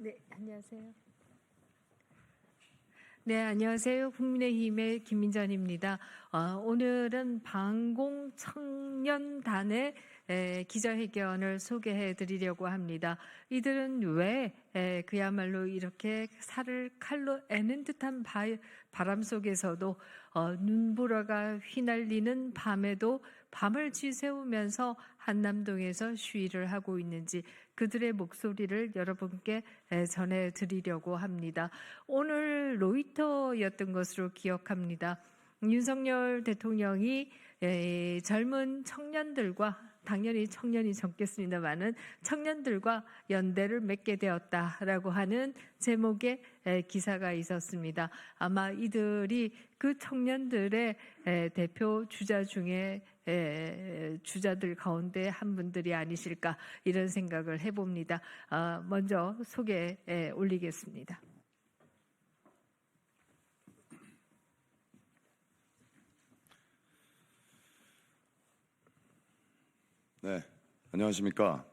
네, 안녕하세요. 네, 안녕하세요. 국민의힘의 김민전입니다. 오늘은 반공청년단의 기자회견을 소개해 드리려고 합니다. 이들은 왜 그야말로 이렇게 살을 칼로 애는 듯한 바람 속에서도 눈보라가 휘날리는 밤에도 밤을 지새우면서 한남동에서 시위를 하고 있는지 그들의 목소리를 여러분께 전해드리려고 합니다. 오늘 로이터였던 것으로 기억합니다. 윤석열 대통령이 젊은 청년들과 당연히 청년이 젊겠습니다만은 청년들과 연대를 맺게 되었다라고 하는 제목의 기사가 있었습니다. 아마 이들이 그 청년들의 대표 주자 중에 주자들 가운데 한 분들이 아니실까 이런 생각을 해봅니다. 먼저 소개에 올리겠습니다. 네, 안녕하십니까.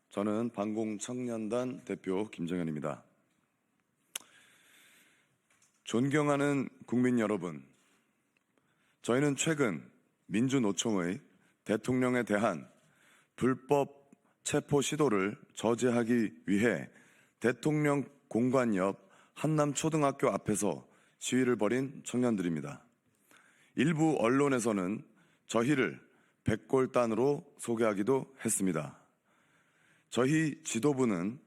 저는 반공청년단 대표 김정현입니다. 존경하는 국민 여러분, 저희는 최근 민주노총의 대통령에 대한 불법 체포 시도를 저지하기 위해 대통령 공관 옆 한남초등학교 앞에서 시위를 벌인 청년들입니다. 일부 언론에서는 저희를 백골단으로 소개하기도 했습니다. 저희 지도부는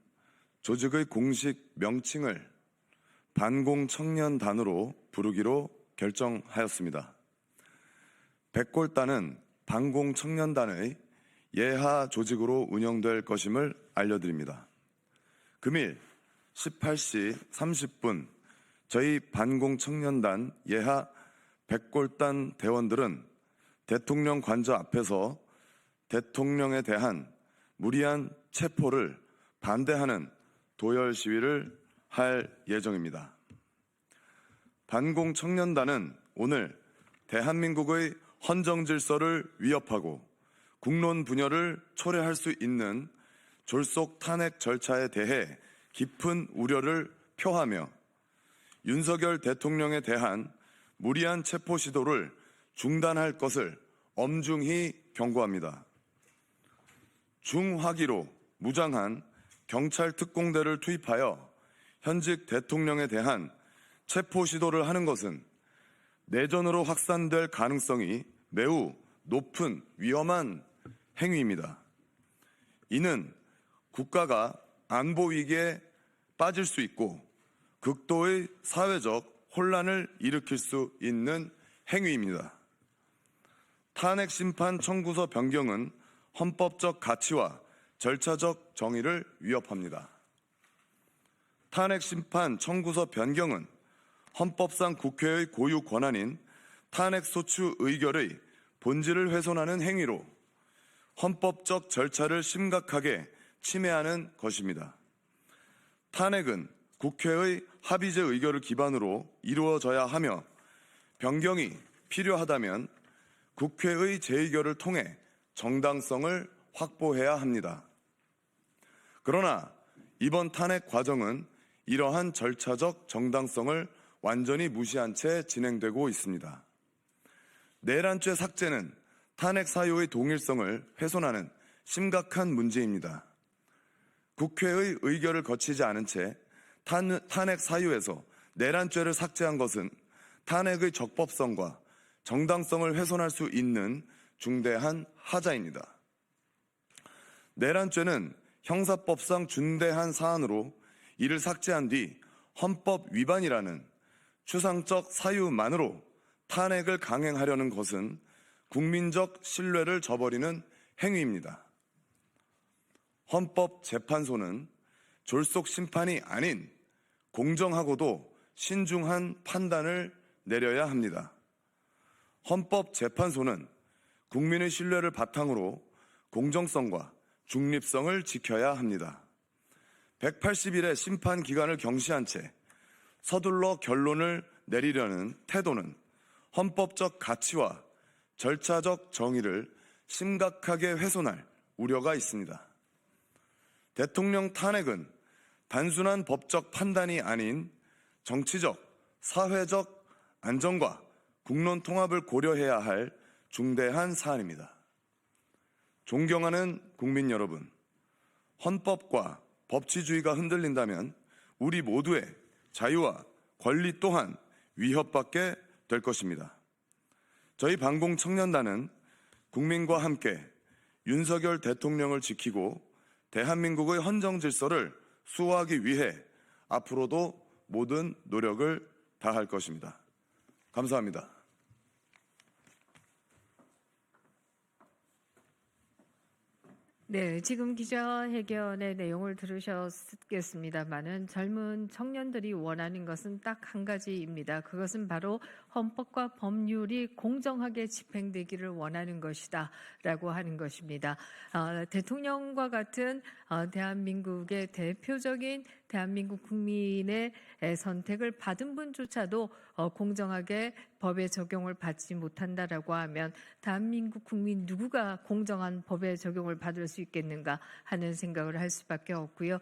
조직의 공식 명칭을 반공청년단으로 부르기로 결정하였습니다. 백골단은 반공청년단의 예하 조직으로 운영될 것임을 알려드립니다. 금일 18시 30분 저희 반공청년단 예하 백골단 대원들은 대통령 관저 앞에서 대통령에 대한 무리한 체포를 반대하는 도열 시위를 할 예정입니다. 반공청년단은 오늘 대한민국의 헌정 질서를 위협하고 국론 분열을 초래할 수 있는 졸속 탄핵 절차에 대해 깊은 우려를 표하며 윤석열 대통령에 대한 무리한 체포 시도를 중단할 것을 엄중히 경고합니다. 중화기로 무장한 경찰 특공대를 투입하여 현직 대통령에 대한 체포 시도를 하는 것은 내전으로 확산될 가능성이 매우 높은 위험한 행위입니다. 이는 국가가 안보 위기에 빠질 수 있고 극도의 사회적 혼란을 일으킬 수 있는 행위입니다. 탄핵 심판 청구서 변경은 헌법적 가치와 절차적 정의를 위협합니다. 탄핵 심판 청구서 변경은 헌법상 국회의 고유 권한인 탄핵 소추 의결의 본질을 훼손하는 행위로 헌법적 절차를 심각하게 침해하는 것입니다. 탄핵은 국회의 합의제 의결을 기반으로 이루어져야 하며 변경이 필요하다면 국회의 재의결을 통해 정당성을 확보해야 합니다. 그러나 이번 탄핵 과정은 이러한 절차적 정당성을 완전히 무시한 채 진행되고 있습니다. 내란죄 삭제는 탄핵 사유의 동일성을 훼손하는 심각한 문제입니다. 국회의 의결을 거치지 않은 채 탄핵 사유에서 내란죄를 삭제한 것은 탄핵의 적법성과 정당성을 훼손할 수 있는 중대한 하자입니다. 내란죄는 형사법상 중대한 사안으로 이를 삭제한 뒤 헌법 위반이라는 추상적 사유만으로 탄핵을 강행하려는 것은 국민적 신뢰를 저버리는 행위입니다. 헌법재판소는 졸속 심판이 아닌 공정하고도 신중한 판단을 내려야 합니다. 헌법재판소는 국민의 신뢰를 바탕으로 공정성과 중립성을 지켜야 합니다. 180일의 심판 기간을 경시한 채 서둘러 결론을 내리려는 태도는 헌법적 가치와 절차적 정의를 심각하게 훼손할 우려가 있습니다. 대통령 탄핵은 단순한 법적 판단이 아닌 정치적, 사회적 안정과 국론 통합을 고려해야 할 중대한 사안입니다. 존경하는 국민 여러분, 헌법과 법치주의가 흔들린다면 우리 모두의 자유와 권리 또한 위협받게 될 것입니다. 저희 반공청년단은 국민과 함께 윤석열 대통령을 지키고 대한민국의 헌정 질서를 수호하기 위해 앞으로도 모든 노력을 다할 것입니다. 감사합니다. 네, 지금 기자회견의 내용을 들으셨겠습니다만은 젊은 청년들이 원하는 것은 딱 한 가지입니다. 그것은 바로 헌법과 법률이 공정하게 집행되기를 원하는 것이다라고 하는 것입니다. 대통령과 같은 대한민국의 대표적인 대한민국 국민의 선택을 받은 분조차도 공정하게 법의 적용을 받지 못한다라고 하면 대한민국 국민 누구가 공정한 법의 적용을 받을 수 있겠는가 하는 생각을 할 수밖에 없고요.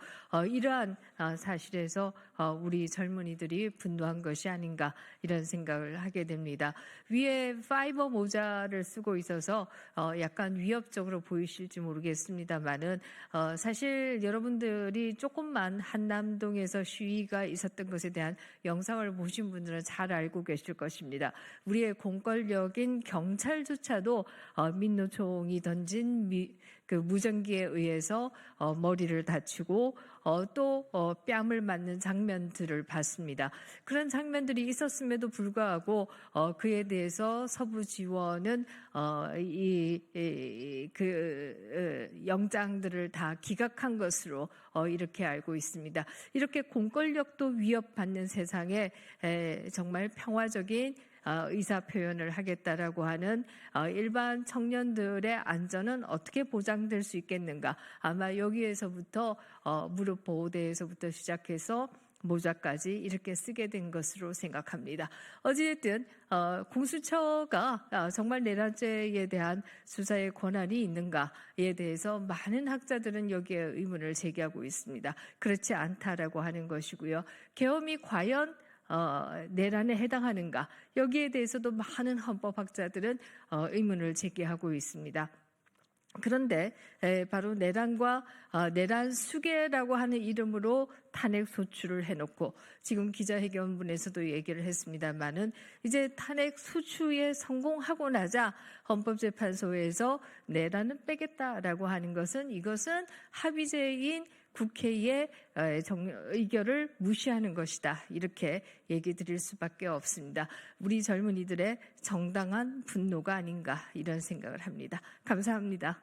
이러한 사실에서 우리 젊은이들이 분노한 것이 아닌가 이런 생각을 하게 됩니다. 위에 파이버 모자를 쓰고 있어서 약간 위협적으로 보이실지 모르겠습니다만은 사실 여러분들이 조금만 한남동에서 시위가 있었던 것에 대한 영상을 보신 분들은 잘 알고 계실 것입니다. 우리의 공권력인 경찰조차도 민노총이 던진 그 무전기에 의해서 머리를 다치고 또 뺨을 맞는 장면들을 봤습니다. 그런 장면들이 있었음에도 불구하고 그에 대해서 서부 지원은 영장들을 다 기각한 것으로 이렇게 알고 있습니다. 이렇게 공권력도 위협받는 세상에 정말 평화적인 의사 표현을 하겠다라고 하는 일반 청년들의 안전은 어떻게 보장될 수 있겠는가? 아마 여기에서부터 무릎 보호대에서부터 시작해서 모자까지 이렇게 쓰게 된 것으로 생각합니다. 어찌됐든 공수처가 정말 내란죄에 대한 수사의 권한이 있는가에 대해서 많은 학자들은 여기에 의문을 제기하고 있습니다. 그렇지 않다라고 하는 것이고요. 계엄이 과연 내란에 해당하는가? 여기에 대해서도 많은 헌법학자들은 의문을 제기하고 있습니다. 그런데 바로 내란과 내란 수계라고 하는 이름으로 탄핵 소추를 해놓고 지금 기자회견문에서도 얘기를 했습니다만은 이제 탄핵 소추에 성공하고 나자 헌법재판소에서 내란은 빼겠다라고 하는 것은 이것은 합의제인 국회의 의결을 무시하는 것이다. 이렇게 얘기 드릴 수밖에 없습니다. 우리 젊은이들의 정당한 분노가 아닌가 이런 생각을 합니다. 감사합니다.